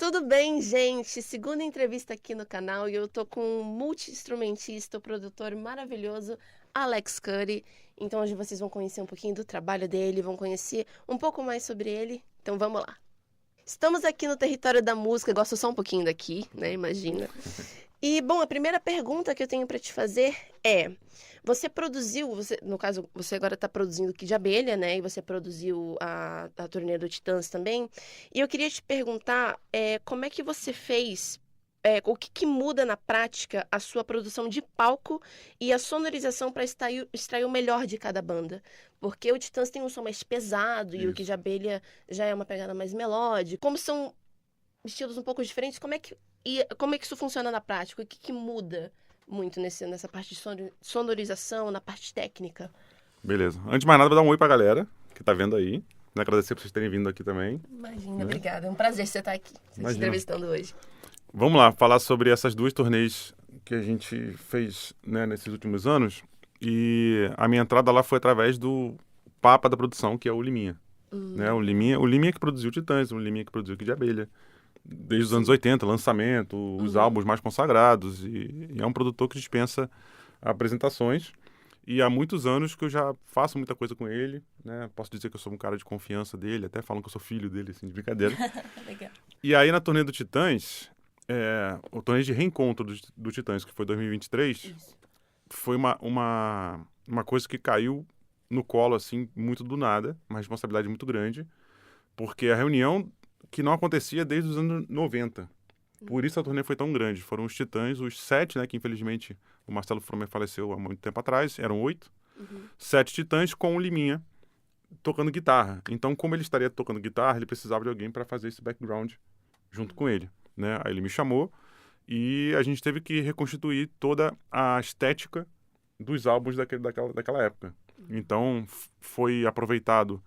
Tudo bem, gente? Segunda entrevista aqui no canal e eu tô com um multi-instrumentista, o produtor maravilhoso Alex Curry. Então hoje vocês vão conhecer um pouquinho do trabalho dele, vão conhecer um pouco mais sobre ele. Então vamos lá. Estamos aqui no território da música, gosto só um pouquinho daqui, né? Imagina. E, bom, a primeira pergunta que eu tenho para te fazer é: você produziu, no caso, você agora está produzindo Kid Abelha, né? E você produziu a turnê do Titãs também. E eu queria te perguntar, como é que você fez, o que muda na prática a sua produção de palco e a sonorização para extrair o melhor de cada banda? Porque o Titãs tem um som mais pesado e o Kid Isso. Abelha já é uma pegada mais melódica. Como são estilos um pouco diferentes, como é que isso funciona na prática? O que muda muito nessa parte de sonorização, na parte técnica? Beleza. Antes de mais nada, vou dar um oi pra galera que tá vendo aí. Agradecer por vocês terem vindo aqui também. Imagina, Né? obrigada. É um prazer você estar aqui, te Imagina. entrevistando hoje. Vamos lá, falar sobre essas duas turnês que a gente fez, né, nesses últimos anos. E a minha entrada lá foi através do papa da produção, que é o Liminha. Né? O Liminha que produziu o Titãs, o Liminha que produziu o Kid de Abelha. Desde os anos Sim. 80, lançamento, os álbuns mais consagrados. E é um produtor que dispensa apresentações. E há muitos anos que eu já faço muita coisa com ele, né? Posso dizer que eu sou um cara de confiança dele, até falam que eu sou filho dele, assim, de brincadeira. Legal. E aí, na turnê do Titãs, o turnê de reencontro do Titãs, que foi 2023, Isso. foi uma coisa que caiu no colo, assim, muito do nada, uma responsabilidade muito grande, porque a reunião que não acontecia desde os anos 90. Por isso a turnê foi tão grande. Foram os Titãs, os 7, né, que infelizmente o Marcelo Fromer faleceu há muito tempo atrás, eram 8. 7 Titãs com o Liminha tocando guitarra. Então, como ele estaria tocando guitarra, ele precisava de alguém para fazer esse background junto com ele, né? Aí ele me chamou e a gente teve que reconstituir toda a estética dos álbuns daquela época. Então, foi aproveitado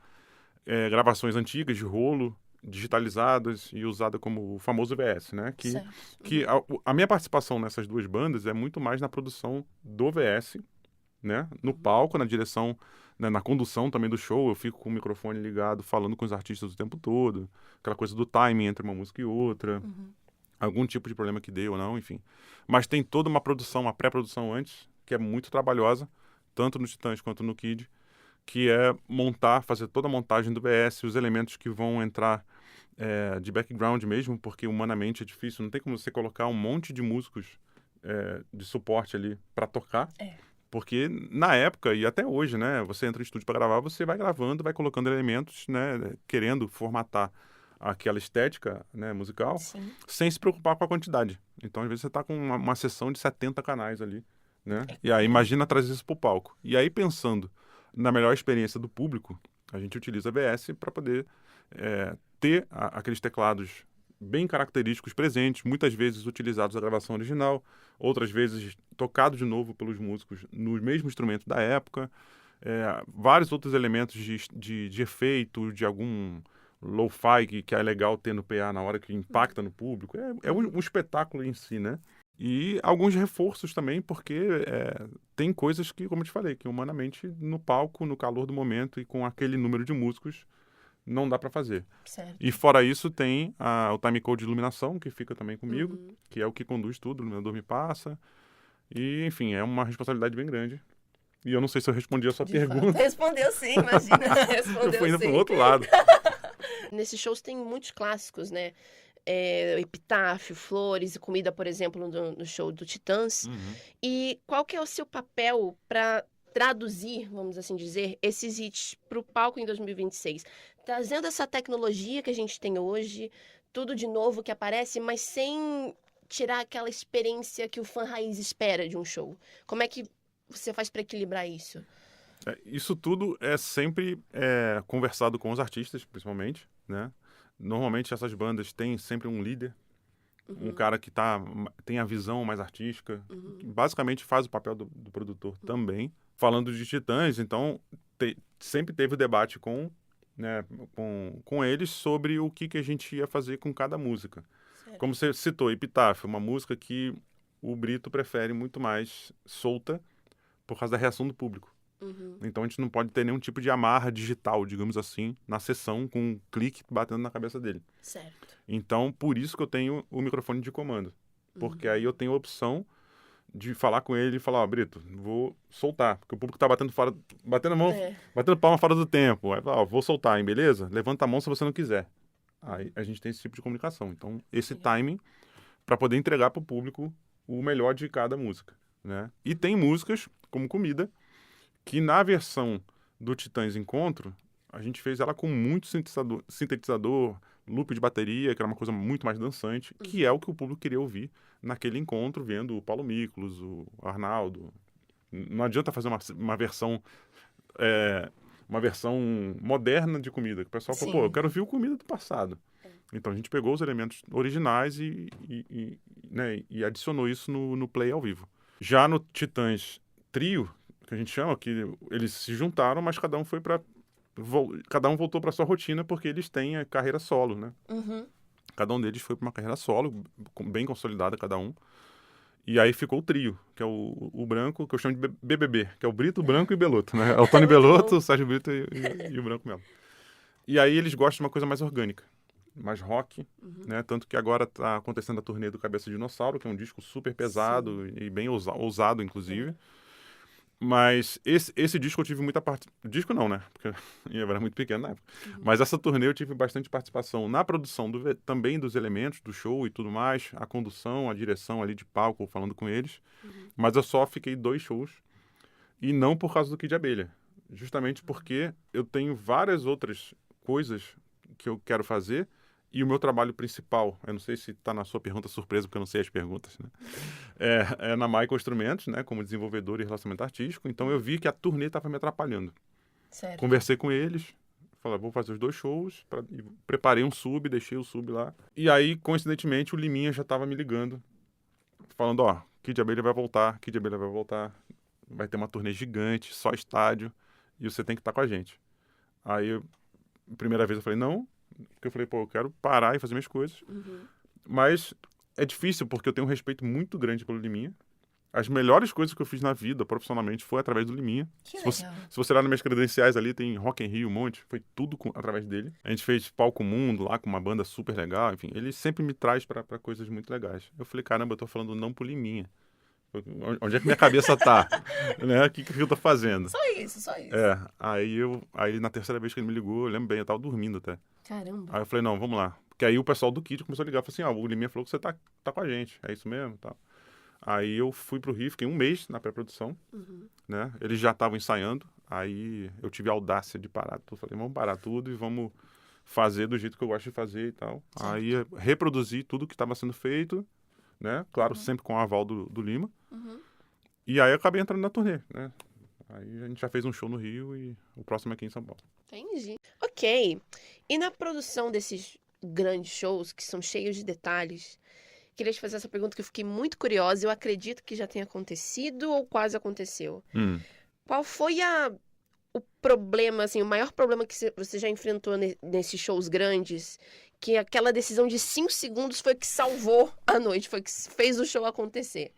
gravações antigas de rolo, digitalizadas e usada como o famoso VS, né? Certo. Que a minha participação nessas duas bandas é muito mais na produção do VS, né? No palco, na direção, né? Na condução também do show, eu fico com o microfone ligado, falando com os artistas o tempo todo, aquela coisa do timing entre uma música e outra, algum tipo de problema que dê ou não, enfim. Mas tem toda uma produção, uma pré-produção antes, que é muito trabalhosa, tanto no Titãs quanto no Kid, que é fazer toda a montagem do VS, os elementos que vão entrar de background mesmo, porque humanamente é difícil, não tem como você colocar um monte de músicos de suporte ali para tocar, É. porque na época e até hoje, né, você entra no estúdio para gravar, você vai gravando, vai colocando elementos, né, querendo formatar aquela estética, né, musical, Sim. sem se preocupar com a quantidade. Então, às vezes você está com uma sessão de 70 canais ali, né? E aí imagina trazer isso para o palco. E aí pensando na melhor experiência do público, a gente utiliza VS para poder ter aqueles teclados bem característicos presentes, muitas vezes utilizados na gravação original, outras vezes tocado de novo pelos músicos no mesmo instrumento da época, vários outros elementos de efeito, de algum lo-fi que é legal ter no PA na hora que impacta no público. É um espetáculo em si, né? E alguns reforços também, porque tem coisas que, como eu te falei, que humanamente no palco, no calor do momento e com aquele número de músicos, não dá para fazer. Certo. E fora isso tem o timecode de iluminação, que fica também comigo, que é o que conduz tudo, o iluminador me passa. E, enfim, é uma responsabilidade bem grande. E eu não sei se eu respondi a sua De fato. pergunta. Respondeu sim, imagina. Eu fui Respondeu indo para o sim. outro lado. Nesses shows tem muitos clássicos, né? Epitáfio, Flores e Comida, por exemplo, no show do Titãs. E qual que é o seu papel para traduzir, vamos assim dizer, esses hits para o palco em 2026? Trazendo essa tecnologia que a gente tem hoje, tudo de novo que aparece, mas sem tirar aquela experiência que o fã raiz espera de um show. Como é que você faz para equilibrar isso? Isso tudo é sempre conversado com os artistas, principalmente, né? Normalmente essas bandas têm sempre um líder, um cara que tem a visão mais artística, que basicamente faz o papel do produtor também. Falando de Titãs, então, sempre teve o debate né, com eles sobre o que a gente ia fazer com cada música. Certo. Como você citou, Epitáfio, uma música que o Brito prefere muito mais solta por causa da reação do público. Então a gente não pode ter nenhum tipo de amarra digital, digamos assim, na sessão com um clique batendo na cabeça dele. Certo. Então, por isso que eu tenho o microfone de comando. Porque aí eu tenho a opção de falar com ele e falar, ó, Brito, vou soltar. Porque o público tá batendo a mão, batendo palma fora do tempo. Aí fala, ó, vou soltar, hein, beleza? Levanta a mão se você não quiser. Aí a gente tem esse tipo de comunicação. Então, esse timing para poder entregar para o público o melhor de cada música, né? E tem músicas, como Comida, que na versão do Titãs Encontro, a gente fez ela com muito sintetizador, loop de bateria, que era uma coisa muito mais dançante, que é o que o público queria ouvir naquele encontro, vendo o Paulo Miklos, o Arnaldo. Não adianta fazer uma versão moderna de Comida, que o pessoal falou, pô, eu quero ouvir o Comida do passado. Então a gente pegou os elementos originais né, e adicionou isso no play ao vivo. Já no Titãs Trio, que a gente chama, que eles se juntaram, mas cada um voltou para sua rotina porque eles têm a carreira solo, né? Cada um deles foi para uma carreira solo, bem consolidada cada um. E aí ficou o trio, que é o branco, que eu chamo de BBB, que é o Brito, Branco e Beloto, né? É o Tony Belotto, o Sérgio Brito e o Branco Melo. E aí eles gostam de uma coisa mais orgânica, mais rock, né? Tanto que agora tá acontecendo a turnê do Cabeça de Dinossauro, que é um disco super pesado e bem ousado, inclusive. Mas esse disco eu tive muita parte... Disco não, né? Porque eu era muito pequeno na época. Mas essa turnê eu tive bastante participação na produção também dos elementos do show e tudo mais, a condução, a direção ali de palco, falando com eles. Mas eu só fiquei 2 shows e não por causa do Kid Abelha. Justamente porque eu tenho várias outras coisas que eu quero fazer e o meu trabalho principal, eu não sei se está na sua pergunta surpresa, porque eu não sei as perguntas, né? É na Michael Instrumentos, né? Como desenvolvedor e relacionamento artístico. Então eu vi que a turnê estava me atrapalhando. Certo. Conversei com eles, falei, vou fazer os 2 shows, preparei um sub, deixei o sub lá. E aí, coincidentemente, o Liminha já estava me ligando, falando, ó, Kid Abelha vai voltar, vai ter uma turnê gigante, só estádio, e você tem que estar com a gente. Aí, primeira vez eu falei, não, porque eu falei, pô, eu quero parar e fazer minhas coisas. Mas é difícil, porque eu tenho um respeito muito grande pelo Liminha. As melhores coisas que eu fiz na vida, profissionalmente, foi através do Liminha. Se você olhar nas minhas credenciais ali, tem Rock in Rio, um monte. Foi tudo através dele. A gente fez Palco Mundo lá, com uma banda super legal. Enfim, ele sempre me traz pra coisas muito legais. Eu falei, caramba, eu tô falando não pro Liminha. Onde é que minha cabeça tá? Né? O que eu tô fazendo? Só isso. Aí na terceira vez que ele me ligou, eu lembro bem, eu tava dormindo até. Caramba. Aí eu falei, não, vamos lá. Porque aí o pessoal do Kid começou a ligar. Falei assim, o Liminha falou que você tá com a gente. É isso mesmo? Tá. Aí eu fui pro Rio, fiquei 1 mês na pré-produção, né? Eles já estavam ensaiando. Aí eu tive a audácia de parar tudo. Falei, vamos parar tudo e vamos fazer do jeito que eu gosto de fazer e tal. Certo. Aí reproduzi tudo que estava sendo feito, né? Claro, sempre com o aval do Lima. E aí eu acabei entrando na turnê, né? Aí a gente já fez um show no Rio e o próximo é aqui em São Paulo. Entendi. Ok. E na produção desses grandes shows, que são cheios de detalhes, queria te fazer essa pergunta que eu fiquei muito curiosa. Eu acredito que já tenha acontecido ou quase aconteceu. Qual foi o problema, assim, o maior problema que você já enfrentou nesses shows grandes? Que aquela decisão de 5 segundos foi que salvou a noite, foi que fez o show acontecer.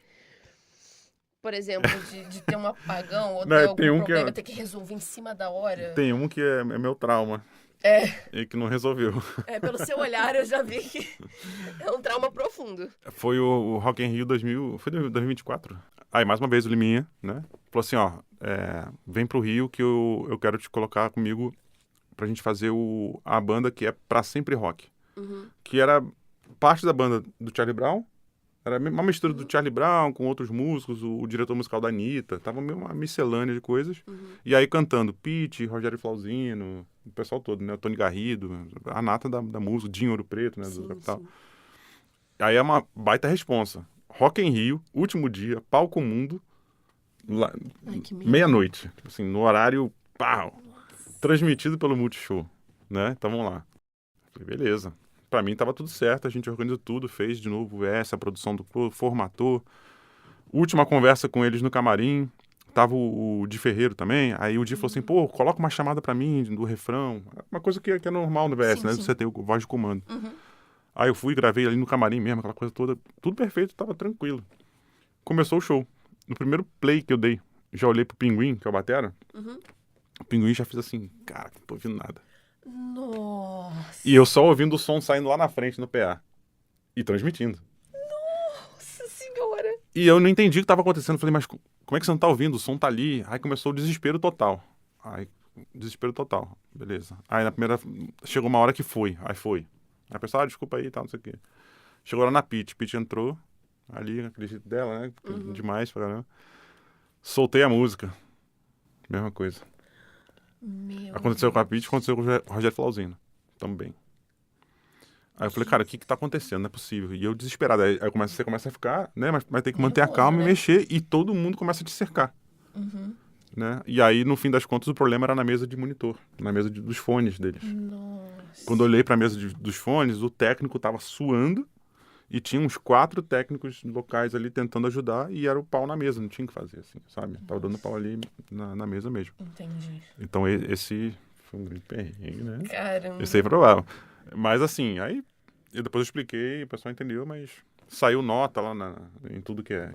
Por exemplo, de ter um apagão ou ter algum problema, ter que resolver em cima da hora. Tem um que é meu trauma. E que não resolveu. Pelo seu olhar eu já vi que é um trauma profundo. Foi o Rock in Rio 2024. Aí, mais uma vez, o Liminha, né? Falou assim, ó, vem pro Rio que eu quero te colocar comigo pra gente fazer a banda que é Pra Sempre Rock. Que era parte da banda do Charlie Brown. Era uma mistura do Charlie Brown com outros músicos, o diretor musical da Anitta. Tava meio uma miscelânea de coisas. E aí cantando Pete, Rogério Flauzino, o pessoal todo, né? O Tony Garrido, a nata da música, Dinho Ouro Preto, né? Do Capital. Aí é uma baita responsa. Rock in Rio, último dia, Palco Mundo, meia-noite. Assim, no horário, pau, transmitido pelo Multishow, né? Então vamos lá. Falei, beleza. Pra mim tava tudo certo, a gente organizou tudo, fez de novo a produção do formatou. Última conversa com eles no camarim, tava o Di Ferreiro também, aí o Di falou assim, pô, coloca uma chamada pra mim do refrão, uma coisa que é normal no VS, né? Você tem o voz de comando. Aí eu fui, gravei ali no camarim mesmo, aquela coisa toda, tudo perfeito, tava tranquilo. Começou o show. No primeiro play que eu dei já olhei pro Pinguim, que é o batera. Uhum. O Pinguim já fez assim, cara, não tô ouvindo nada. Nossa. E eu só ouvindo o som saindo lá na frente no PA. E transmitindo. Nossa senhora. E eu não entendi o que estava acontecendo. Falei, mas como é que você não tá ouvindo? O som tá ali. Aí começou o desespero total. Aí, desespero total. Beleza. Aí na primeira. Chegou uma hora que foi. Aí foi. Aí o pessoal, desculpa aí e tal, não sei o quê. Chegou lá na Pitty. Pitty entrou. Ali, aquele jeito dela, né? Demais pra caramba. Soltei a música. Mesma coisa. Aconteceu com a Pitty, aconteceu com o Rogério Flauzino. Também. Aí eu falei, cara, o que tá acontecendo? Não é possível. E eu desesperado. Aí você começa a ficar, né? Mas tem que manter a calma, né? E mexer. E todo mundo começa a te cercar. Né? E aí, no fim das contas, o problema era na mesa de monitor. Na mesa dos fones deles. Nossa. Quando eu olhei pra mesa dos fones, o técnico tava suando. E tinha uns 4 técnicos locais ali tentando ajudar. E era o pau na mesa. Não tinha o que fazer, assim, sabe? Tava dando pau ali na mesa mesmo. Entendi. Então, esse foi um grande perrengue, né? Caramba. Esse aí é provável. Mas assim, aí depois eu expliquei, o pessoal entendeu, mas saiu nota lá em tudo que é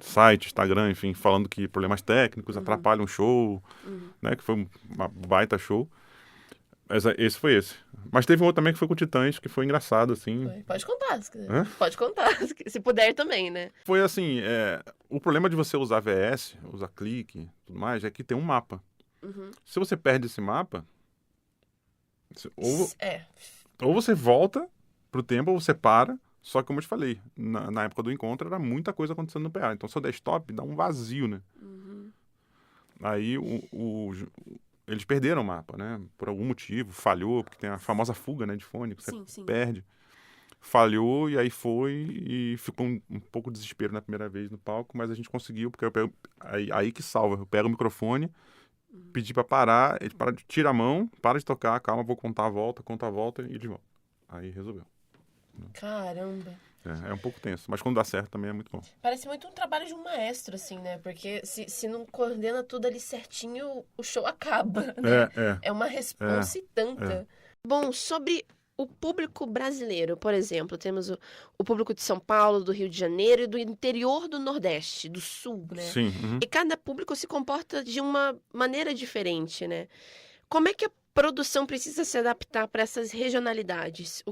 site, Instagram, enfim, falando que problemas técnicos atrapalham o show, né? Que foi uma baita show. Mas esse foi esse. Mas teve um outro também que foi com o Titãs, que foi engraçado, assim. Pode contar, se quiser. Hã? Pode contar, se puder também, né? Foi assim, o problema de você usar VS, usar clique e tudo mais, é que tem um mapa. Se você perde esse mapa, ou você volta pro tempo, ou você para. Só que, como eu te falei, na época do encontro era muita coisa acontecendo no PA. Então, seu desktop dá um vazio, né? Aí, eles perderam o mapa, né? Por algum motivo, falhou, porque tem a famosa fuga, né, de fone, que você perde. Falhou, e aí foi, e ficou um pouco de desespero na primeira vez no palco, mas a gente conseguiu, porque aí que salva. Eu pego o microfone, pedi pra parar, ele tira a mão, para de tocar, calma, vou contar a volta e de volta. Aí resolveu. Caramba. É um pouco tenso, mas quando dá certo também é muito bom. Parece muito um trabalho de um maestro, assim, né? Porque se não coordena tudo ali certinho, o show acaba, né? É uma responsa e tanta. Bom, sobre o público brasileiro, por exemplo, temos o público de São Paulo, do Rio de Janeiro e do interior do Nordeste, do Sul, né? Sim. E cada público se comporta de uma maneira diferente, né? Como é que a produção precisa se adaptar para essas regionalidades?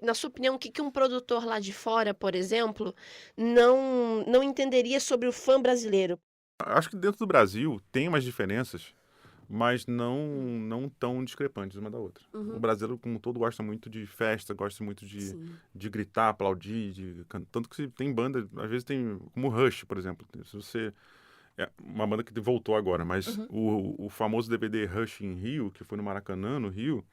Na sua opinião, o que um produtor lá de fora, por exemplo, não entenderia sobre o fã brasileiro? Acho que dentro do Brasil tem umas diferenças, mas não tão discrepantes uma da outra. O brasileiro, como um todo, gosta muito de festa, gosta muito de gritar, aplaudir, tanto que tem banda, às vezes tem, como o Rush, por exemplo. Se você... É uma banda que voltou agora, mas o famoso DVD Rush em Rio, que foi no Maracanã, no Rio,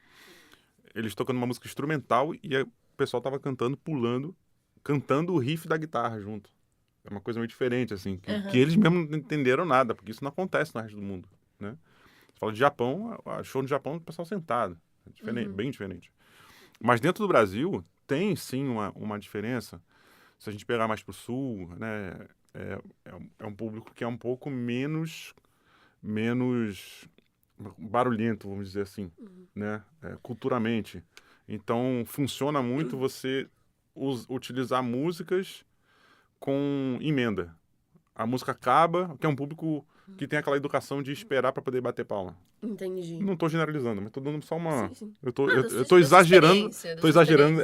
eles tocando uma música instrumental e o pessoal tava cantando, pulando, cantando o riff da guitarra junto. É uma coisa meio diferente, assim, que eles mesmos não entenderam nada, porque isso não acontece no resto do mundo, né? Você fala de Japão, show no Japão, o pessoal sentado. É diferente, bem diferente. Mas dentro do Brasil, tem sim uma diferença. Se a gente pegar mais pro sul, né? É um público que é um pouco menos barulhento, vamos dizer assim, né? Culturalmente. Então, funciona muito você utilizar músicas com emenda. A música acaba, que é um público que tem aquela educação de esperar para poder bater palma. Entendi. Não estou generalizando, mas estou dando só uma... Sim. Eu tô exagerando. Tô exagerando,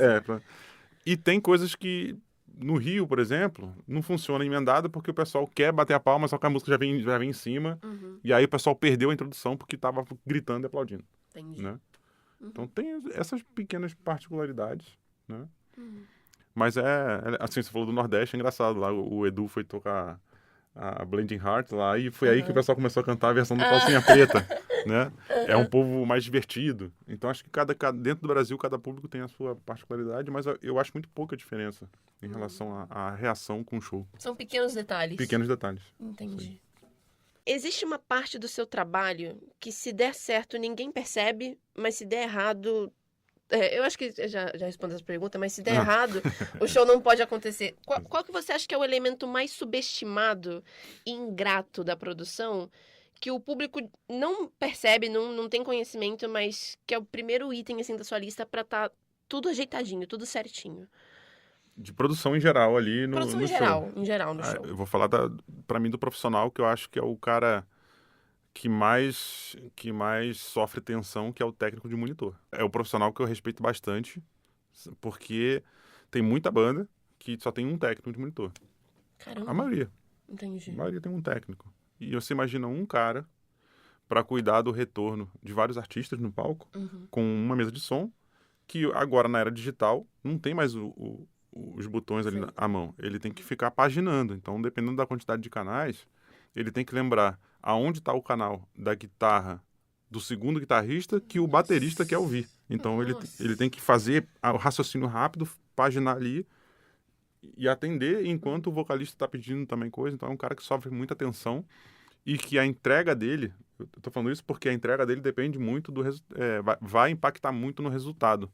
E tem coisas que no Rio, por exemplo, não funciona emendado porque o pessoal quer bater a palma, só que a música já vem em cima. E aí o pessoal perdeu a introdução porque estava gritando e aplaudindo. Entendi. Né? Então tem essas pequenas particularidades, né? Mas assim, você falou do Nordeste, é engraçado. Lá o Edu foi tocar a Blending Heart lá e foi aí que o pessoal começou a cantar a versão do Calcinha Preta, né? É um povo mais divertido. Então acho que dentro do Brasil cada público tem a sua particularidade, mas eu acho muito pouca diferença em relação à reação com o show. São pequenos detalhes. Pequenos detalhes. Entendi. Sim. Existe uma parte do seu trabalho que se der certo ninguém percebe, mas se der errado... eu acho que já respondo essa pergunta, mas se der errado, o show não pode acontecer. Qual que você acha que é o elemento mais subestimado e ingrato da produção, que o público não percebe, não tem conhecimento, mas que é o primeiro item assim, da sua lista para estar tudo ajeitadinho, tudo certinho? De produção em geral ali Produção no em show. geral, no show. Eu vou falar, pra mim, do profissional, que eu acho que é o cara que mais sofre tensão, que é o técnico de monitor. É o profissional que eu respeito bastante, porque tem muita banda que só tem um técnico de monitor. Caramba. A maioria. Entendi. A maioria tem um técnico. E você imagina um cara para cuidar do retorno de vários artistas no palco, com uma mesa de som, que agora na era digital não tem mais os botões ali à mão. Ele tem que ficar paginando. Então, dependendo da quantidade de canais, ele tem que lembrar aonde está o canal da guitarra do segundo guitarrista que o baterista quer ouvir. Então, ele tem que fazer o raciocínio rápido, paginar ali e atender enquanto o vocalista está pedindo também coisa. Então, é um cara que sofre muita tensão e que a entrega dele, eu tô falando isso porque a entrega dele depende muito vai impactar muito no resultado.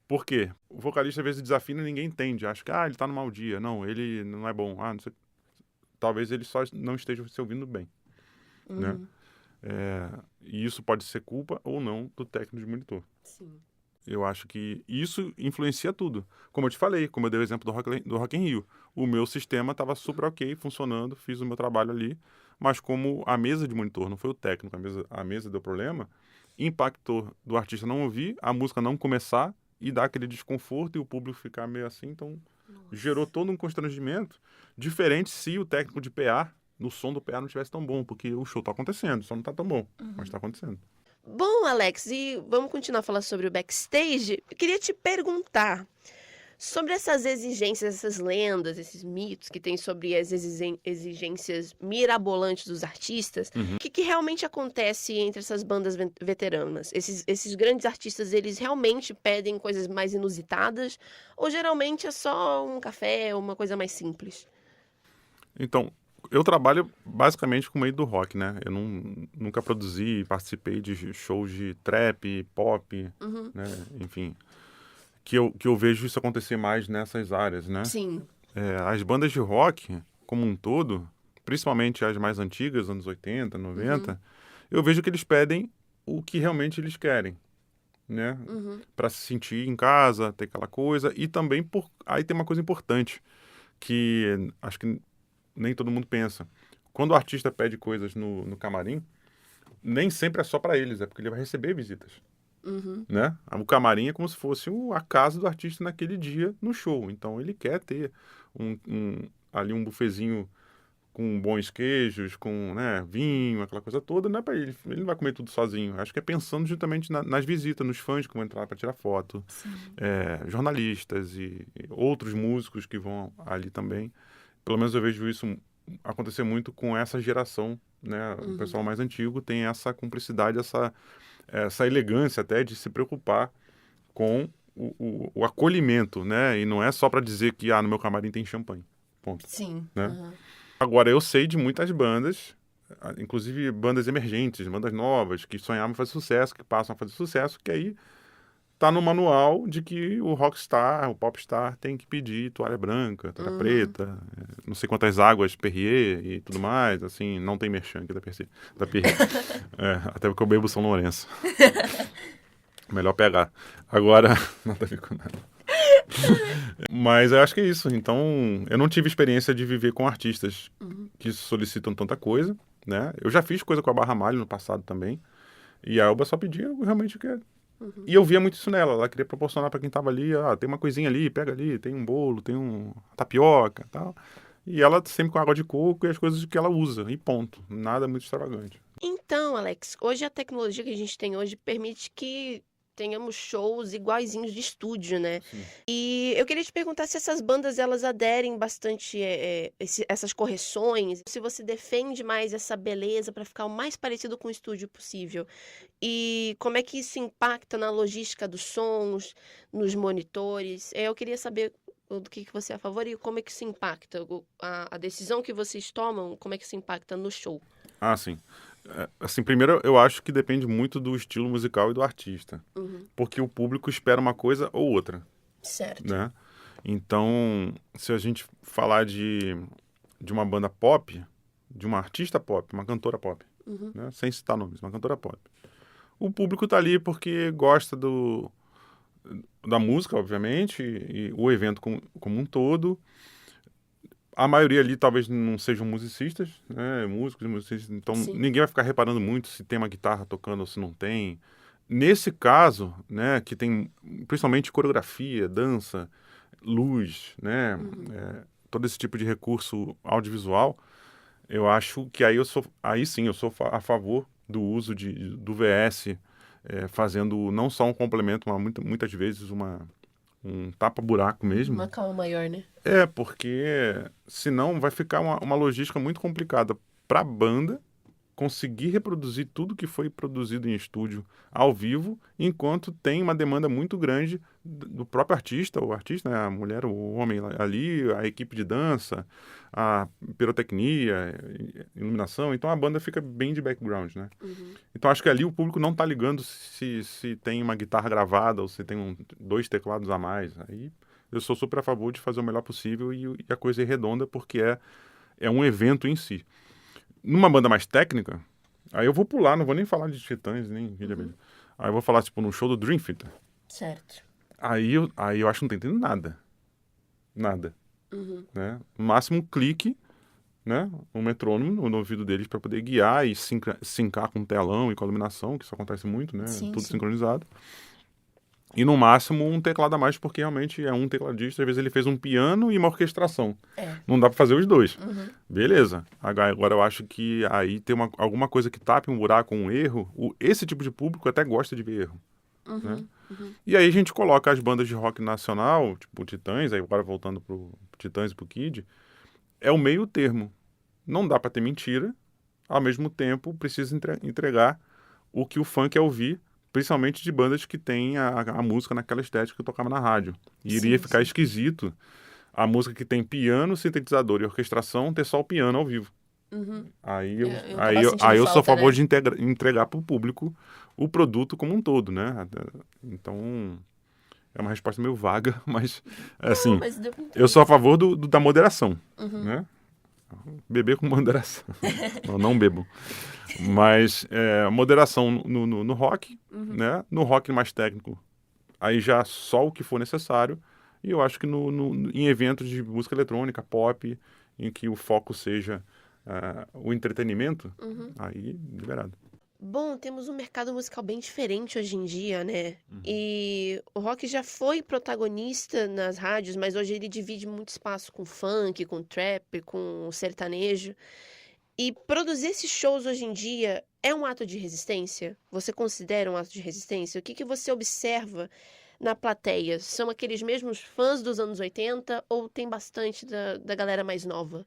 Por quê? O vocalista às vezes desafina e ninguém entende. Acha que ele tá no mau dia. Não, ele não é bom. Não sei. Talvez ele só não esteja se ouvindo bem. Né? E isso pode ser culpa ou não do técnico de monitor. Sim. Eu acho que isso influencia tudo. Como eu te falei, como eu dei o exemplo do Rock in Rio. O meu sistema estava super ok, funcionando, fiz o meu trabalho ali, mas como a mesa de monitor, não foi o técnico, a mesa deu problema, impactou do artista não ouvir, a música não começar e dar aquele desconforto e o público ficar meio assim, então gerou todo um constrangimento, diferente se o técnico de PA, no som do PA não estivesse tão bom, porque o show está acontecendo, só não está tão bom, mas está acontecendo. Bom, Alex, e vamos continuar a falar sobre o backstage. Eu queria te perguntar sobre essas exigências, essas lendas, esses mitos que tem sobre as exigências mirabolantes dos artistas. O que realmente acontece entre essas bandas veteranas? Esses grandes artistas, eles realmente pedem coisas mais inusitadas? Ou geralmente é só um café, uma coisa mais simples? Então, eu trabalho basicamente com o meio do rock, né? Eu nunca produzi, participei de shows de trap, pop, né? Enfim, que eu vejo isso acontecer mais nessas áreas, né? Sim. As bandas de rock, como um todo, principalmente as mais antigas, anos 80, 90, eu vejo que eles pedem o que realmente eles querem, né? Para se sentir em casa, ter aquela coisa. E também, aí tem uma coisa importante, que acho que nem todo mundo pensa. Quando o artista pede coisas no camarim, nem sempre é só para eles, é porque ele vai receber visitas. Né? O camarim é como se fosse a casa do artista naquele dia no show. Então ele quer ter ali um bufezinho com bons queijos, com, né, vinho, aquela coisa toda, não é para ele. Ele não vai comer tudo sozinho. Acho que é pensando justamente nas visitas, nos fãs que vão entrar para tirar foto, jornalistas e outros músicos que vão ali também. Pelo menos eu vejo isso acontecer muito com essa geração, né? O pessoal mais antigo tem essa cumplicidade, essa elegância até de se preocupar com o acolhimento, né? E não é só para dizer que no meu camarim tem champanhe. Ponto. Sim. Né? Agora, eu sei de muitas bandas, inclusive bandas emergentes, bandas novas, que sonhavam em fazer sucesso, que passam a fazer sucesso, que aí tá no manual de que o rockstar, o popstar tem que pedir toalha branca, toalha preta, não sei quantas águas Perrier e tudo mais, assim, não tem merchan aqui da Perrier. Até porque eu bebo São Lourenço. Melhor pegar. Agora, nada a ver com nada. Mas eu acho que é isso. Então, eu não tive experiência de viver com artistas que solicitam tanta coisa, né? Eu já fiz coisa com a Barra Malha no passado também, e a Elba só pedia realmente o que é. E eu via muito isso nela. Ela queria proporcionar para quem tava ali, tem uma coisinha ali, pega ali, tem um bolo, tem tapioca e tal. E ela sempre com água de coco e as coisas que ela usa, e ponto. Nada muito extravagante. Então, Alex, hoje a tecnologia que a gente tem hoje permite que tenhamos shows iguaizinhos de estúdio, né? Sim. E eu queria te perguntar se essas bandas, elas aderem bastante essas correções, se você defende mais essa beleza para ficar o mais parecido com o estúdio possível. E como é que isso impacta na logística dos sons, nos monitores. Eu queria saber do que você é a favor e como é que isso impacta, a decisão que vocês tomam, como é que isso impacta no show. Sim. Assim, primeiro, eu acho que depende muito do estilo musical e do artista. Porque o público espera uma coisa ou outra. Certo. Né? Então, se a gente falar de uma banda pop, de uma artista pop, uma cantora pop, né? Sem citar nomes, uma cantora pop. O público tá ali porque gosta da música, obviamente, e o evento como um todo. A maioria ali talvez não sejam musicistas, né? Músicos e musicistas, então Sim. ninguém vai ficar reparando muito se tem uma guitarra tocando ou se não tem. Nesse caso, né, que tem principalmente coreografia, dança, luz, né, todo esse tipo de recurso audiovisual, eu acho que aí sim, eu sou a favor do uso do VS, fazendo não só um complemento, mas muitas vezes um tapa-buraco mesmo. Uma calma maior, né? Porque senão vai ficar uma logística muito complicada para a banda conseguir reproduzir tudo que foi produzido em estúdio ao vivo, enquanto tem uma demanda muito grande do próprio artista, o artista, né, a mulher, o homem ali, a equipe de dança, a pirotecnia, iluminação. Então a banda fica bem de background, né? Então acho que ali o público não está ligando se tem uma guitarra gravada ou se tem dois teclados a mais. Aí eu sou super a favor de fazer o melhor possível e a coisa é redonda porque é um evento em si. Numa banda mais técnica, aí eu vou pular, não vou nem falar de Titãs, nem Ilha Abelha. Aí eu vou falar, tipo, no show do Dream Theater. Certo. Aí eu acho que não tem entendendo nada. Nada. Né? No máximo um clique, né? Um metrônomo no ouvido deles para poder guiar e sincar com o telão e com a iluminação, que isso acontece muito, né? Sim, Tudo sim. sincronizado. E no máximo um teclado a mais, porque realmente é um tecladista. Às vezes ele fez um piano e uma orquestração. Não dá para fazer os dois. Beleza. Agora eu acho que aí tem alguma coisa que tape um buraco, um erro. Esse tipo de público até gosta de ver erro. Né? E aí a gente coloca as bandas de rock nacional, tipo Titãs, aí agora voltando pro Titãs e pro Kid, é o meio termo. Não dá para ter mentira, ao mesmo tempo precisa entregar o que o fã quer ouvir, principalmente de bandas que têm a música naquela estética que tocava na rádio. E iria ficar esquisito a música que tem piano, sintetizador e orquestração ter só o piano ao vivo. Aí eu, Eu aí tava eu, sentindo aí eu sou a falta, favor né? de entregar para o público o produto como um todo, né? Então, é uma resposta meio vaga, mas, Não, assim, mas deu pra eu entender. sou a favor da moderação, né? Beber com moderação. Não bebo. Mas moderação no rock, né? No rock mais técnico, aí já só o que for necessário. E eu acho que em eventos de música eletrônica, pop, em que o foco seja o entretenimento, aí liberado. Bom, temos um mercado musical bem diferente hoje em dia, né? E o rock já foi protagonista nas rádios, mas hoje ele divide muito espaço com funk, com trap, com sertanejo. E produzir esses shows hoje em dia é um ato de resistência? Você considera um ato de resistência? O que que você observa na plateia? São aqueles mesmos fãs dos anos 80 ou tem bastante da galera mais nova?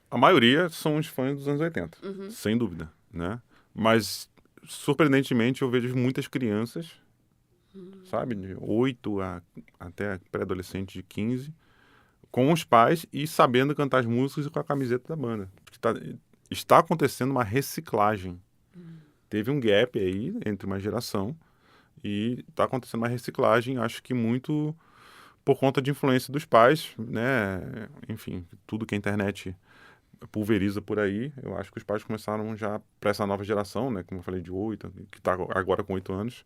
A maioria são os fãs dos anos 80, sem dúvida, né? Mas, surpreendentemente, eu vejo muitas crianças, sabe, de 8 até pré-adolescente de 15, com os pais e sabendo cantar as músicas e com a camiseta da banda. Porque está acontecendo uma reciclagem. Teve um gap aí entre uma geração e está acontecendo uma reciclagem, acho que muito por conta de influência dos pais, né? Enfim, tudo que a internet pulveriza por aí. Eu acho que os pais começaram já para essa nova geração, né? Como eu falei, de 8, que está agora com 8 anos,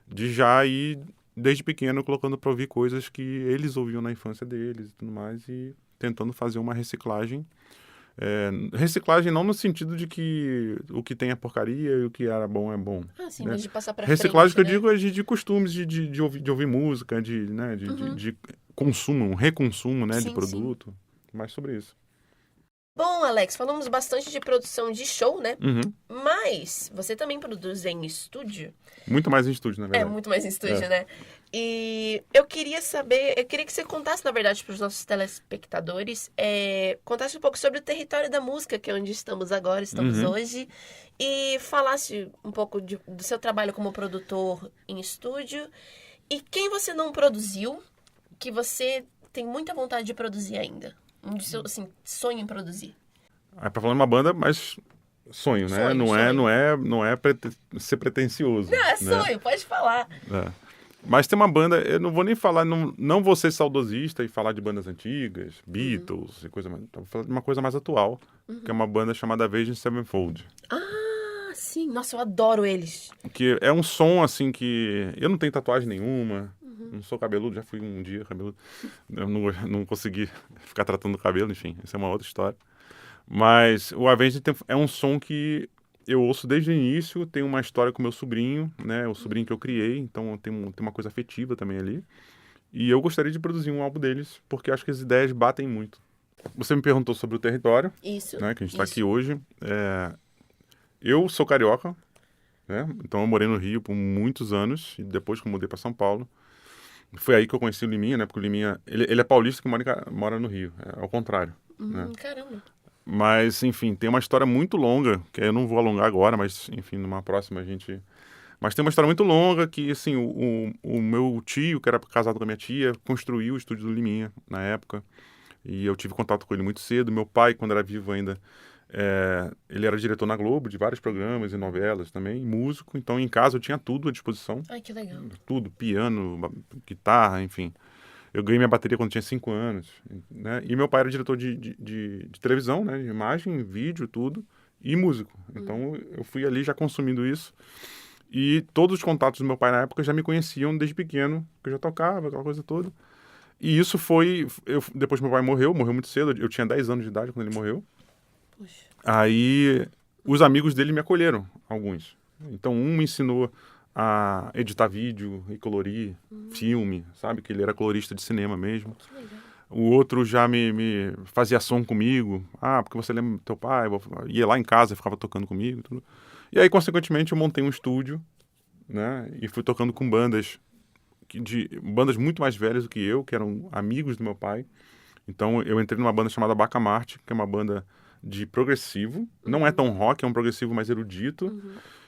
de já ir desde pequeno colocando para ouvir coisas que eles ouviam na infância deles e tudo mais e tentando fazer uma reciclagem. Reciclagem não no sentido de que o que tem é porcaria e o que era bom é bom. Ah, sim, Né? mas de passar pra Reciclagem frente, que eu né? digo é de costumes, de ouvir música, né? De consumo, um reconsumo, né? De Sim, sim. produto. Mais sobre isso. Bom, Alex, falamos bastante de produção de show, né? Uhum. Mas você também produz em estúdio? Muito mais em estúdio, na É, verdade. muito mais em estúdio, né? E eu queria que você contasse, na verdade, para os nossos telespectadores, contasse um pouco sobre o território da música, que é onde estamos agora, estamos hoje, e falasse um pouco do seu trabalho como produtor em estúdio e quem você não produziu, que você tem muita vontade de produzir ainda. Assim, sonho em produzir. Pra falar de uma banda, mas sonho, né? Sonho, Não sonho. é ser pretencioso. Não, é né? sonho, pode falar. Mas tem uma banda, eu não vou nem falar, não vou ser saudosista e falar de bandas antigas, Beatles e coisa mais. Vou falar de uma coisa mais atual, que é uma banda chamada Avenged Sevenfold. Sim, nossa, eu adoro eles. Que é um som, assim, que eu não tenho tatuagem nenhuma, Não sou cabeludo, já fui um dia cabeludo. Eu não consegui ficar tratando do cabelo, enfim, essa é uma outra história. Mas o Avenged é um som que eu ouço desde o início, tem uma história com meu sobrinho, né? O sobrinho que eu criei, então tem uma coisa afetiva também ali. E eu gostaria de produzir um álbum deles, porque acho que as ideias batem muito. Você me perguntou sobre o território, Isso. né? Que a gente está aqui hoje. Eu sou carioca, né? Então eu morei no Rio por muitos anos, e depois que eu mudei para São Paulo, foi aí que eu conheci o Liminha, né? Porque o Liminha, ele é paulista que mora no Rio, é ao contrário, né? Caramba. Mas, enfim, tem uma história muito longa, que eu não vou alongar agora, mas, enfim, numa próxima a gente... Mas tem uma história muito longa que, assim, o meu tio, que era casado com a minha tia, construiu o estúdio do Liminha na época. E eu tive contato com ele muito cedo. Meu pai, quando era vivo ainda, ele era diretor na Globo de vários programas e novelas também, músico. Então, em casa eu tinha tudo à disposição. Ai, que legal. Tudo, piano, guitarra, enfim. Eu ganhei minha bateria quando tinha 5 anos, né? E meu pai era diretor de televisão, né? De imagem, vídeo, tudo, e músico. Então, eu fui ali já consumindo isso. E todos os contatos do meu pai na época já me conheciam desde pequeno, que eu já tocava, aquela coisa toda. E isso foi... depois meu pai morreu muito cedo. Eu tinha 10 anos de idade quando ele morreu. Puxa. Aí, os amigos dele me acolheram, alguns. Então, um me ensinou a editar vídeo e colorir filme, sabe? Que ele era colorista de cinema mesmo. Que legal. O outro já me fazia som comigo. Ah, porque você lembra do teu pai? Ia lá em casa e ficava tocando comigo. Tudo. E aí, consequentemente, eu montei um estúdio, né? E fui tocando com bandas bandas muito mais velhas do que eu, que eram amigos do meu pai. Então, eu entrei numa banda chamada Bacamarte, que é uma banda de progressivo. Não é tão rock, é um progressivo mais erudito.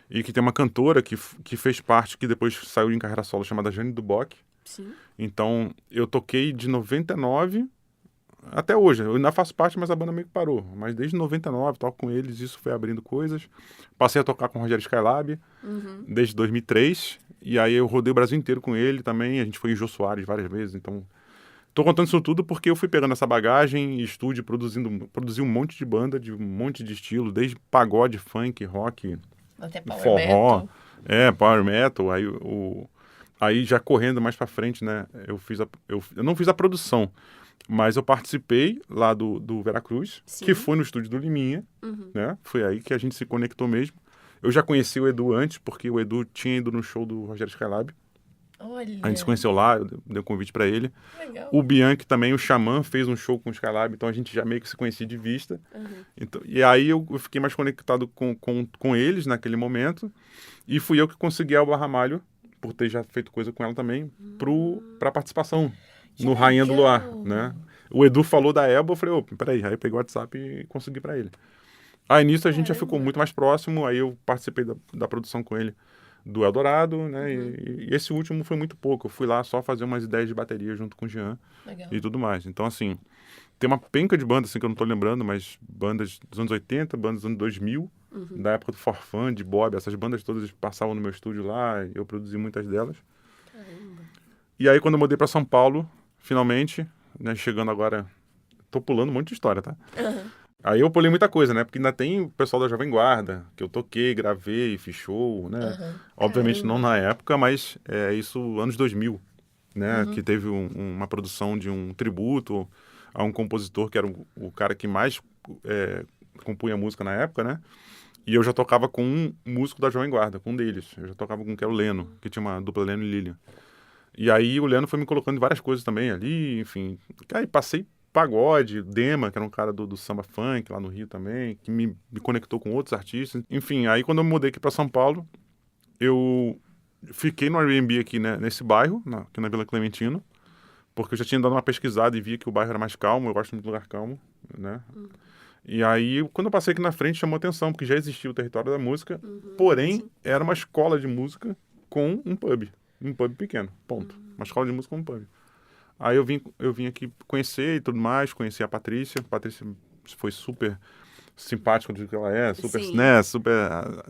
E que tem uma cantora que fez parte, que depois saiu em carreira solo, chamada Jane Duboc. Sim. Então, eu toquei de 99 até hoje. Eu ainda faço parte, mas a banda meio que parou. Mas desde 99, toco com eles, isso foi abrindo coisas. Passei a tocar com o Rogério Skylab desde 2003. E aí eu rodei o Brasil inteiro com ele também. A gente foi em Jô Soares várias vezes. Então, tô contando isso tudo porque eu fui pegando essa bagagem, estúdio, produzi um monte de banda, de um monte de estilo, desde pagode, funk, rock, Até power forró, metal. power metal. Aí já correndo mais pra frente, né? Eu não fiz a produção, mas eu participei lá do Veracruz, Sim. que foi no estúdio do Liminha, né? Foi aí que a gente se conectou mesmo. Eu já conheci o Edu antes, porque o Edu tinha ido no show do Rogério Skylab. Olha. A gente se conheceu lá, eu dei um convite pra ele. Legal. O Bianchi também, o Xamã, fez um show com o Skylab, então a gente já meio que se conhecia de vista. Então, e aí eu fiquei mais conectado com eles naquele momento. E fui eu que consegui a Elba Ramalho, por ter já feito coisa com ela também, pra participação Que no Rainha do Luar, legal. né? O Edu falou da Elba, eu falei, peraí. Aí eu peguei o WhatsApp e consegui pra ele. Aí nisso a gente já ficou muito mais próximo, aí eu participei da produção com ele do Eldorado, né? E esse último foi muito pouco. Eu fui lá só fazer umas ideias de bateria junto com o Jean. Legal. E tudo mais. Então, assim, tem uma penca de bandas, assim, que eu não tô lembrando, mas bandas dos anos 80, bandas dos anos 2000, da época do Forfã, de Bob, essas bandas todas passavam no meu estúdio lá, eu produzi muitas delas. Caramba. E aí, quando eu mudei para São Paulo, finalmente, né, chegando agora, tô pulando um monte de história, tá? Aí eu pulei muita coisa, né? Porque ainda tem o pessoal da Jovem Guarda, que eu toquei, gravei, fiz show, né? Obviamente não na época, mas isso anos 2000, né? Que teve uma produção de um tributo a um compositor que era o cara que mais compunha música na época, né? E eu já tocava com um músico da Jovem Guarda, com um deles. Eu já tocava com o que era o Leno, que tinha uma dupla Leno e Lilian. E aí o Leno foi me colocando em várias coisas também ali, enfim. Aí passei pagode, Dema, que era um cara do samba funk lá no Rio também, que me conectou com outros artistas. Enfim, aí quando eu mudei aqui para São Paulo, eu fiquei no Airbnb aqui, né, nesse bairro, aqui na Vila Clementino, porque eu já tinha dado uma pesquisada e via que o bairro era mais calmo, eu gosto muito de lugar calmo, né? E aí, quando eu passei aqui na frente, chamou atenção, porque já existia o Território da Música, porém, era uma escola de música com um pub pequeno, ponto. Uma escola de música com um pub. Aí eu vim aqui conhecer e tudo mais, conheci a Patrícia. A Patrícia foi super simpática do jeito que ela é, super, Sim. né, super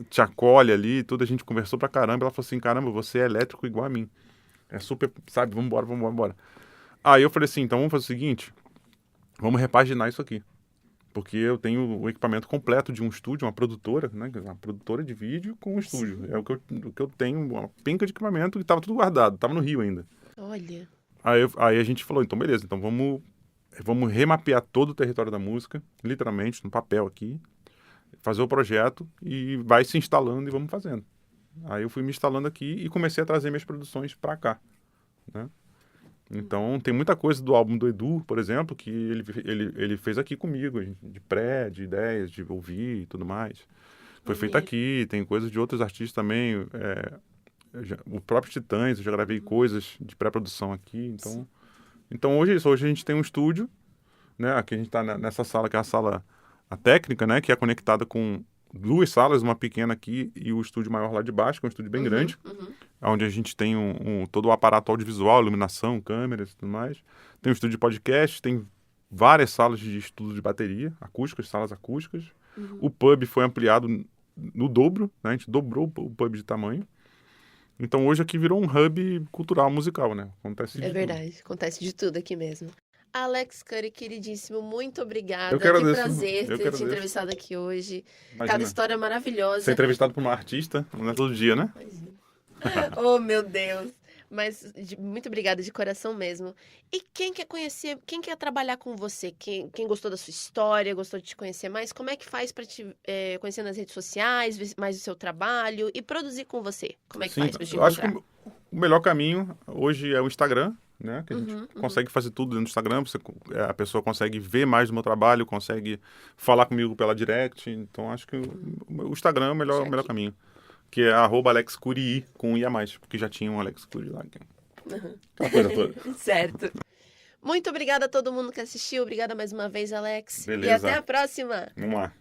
te acolhe ali e tudo. A gente conversou pra caramba. Ela falou assim, caramba, você é elétrico igual a mim. É super, sabe, vambora. Aí eu falei assim, então vamos fazer o seguinte, vamos repaginar isso aqui. Porque eu tenho o equipamento completo de um estúdio, uma produtora, né? Uma produtora de vídeo com um estúdio. É o que eu tenho, uma penca de equipamento que estava tudo guardado, estava no Rio ainda. Olha. Aí a gente falou, então beleza, então vamos remapear todo o território da música, literalmente, no papel aqui, fazer o projeto e vai se instalando e vamos fazendo. Aí eu fui me instalando aqui e comecei a trazer minhas produções para cá, né? Então, tem muita coisa do álbum do Edu, por exemplo, que ele fez aqui comigo, de de ideias, de ouvir e tudo mais. Foi feito aqui, tem coisas de outros artistas também. O próprio Titãs, eu já gravei coisas de pré-produção aqui. Então hoje é isso. Hoje a gente tem um estúdio, né? Aqui a gente está nessa sala, que é a técnica, né? Que é conectada com 2 salas, uma pequena aqui e o estúdio maior lá de baixo, que é um estúdio bem grande, onde a gente tem todo o aparato audiovisual, iluminação, câmeras e tudo mais. Tem um estúdio de podcast, tem várias salas de estudo de bateria, acústicas, salas acústicas. O pub foi ampliado no dobro, né? A gente dobrou o pub de tamanho. Então hoje aqui virou um hub cultural musical, né? Acontece de É tudo. verdade, acontece de tudo aqui mesmo. Alex Curry, queridíssimo, muito obrigada. Eu que agradeço, Que prazer eu que ter te agradeço. entrevistado aqui hoje. Imagina. Cada história maravilhosa. Ser entrevistado por uma artista, não é todo dia, né? Oh, meu Deus. Mas muito obrigada de coração mesmo. E quem quer conhecer, quem quer trabalhar com você? Quem gostou da sua história, gostou de te conhecer mais, como é que faz para te conhecer nas redes sociais, ver mais o seu trabalho e produzir com você? Como é que faz para te eu acho encontrar? que o melhor caminho hoje é o Instagram, né? Que a gente consegue fazer tudo dentro do Instagram. A pessoa consegue ver mais do meu trabalho, consegue falar comigo pela direct. Então acho que o Instagram é o melhor caminho. Que é @AlexCuri com I a mais, porque já tinha um Alex Curi lá. Aquela coisa toda. Certo. Muito obrigada a todo mundo que assistiu. Obrigada mais uma vez, Alex. Beleza. E até a próxima. Vamos lá.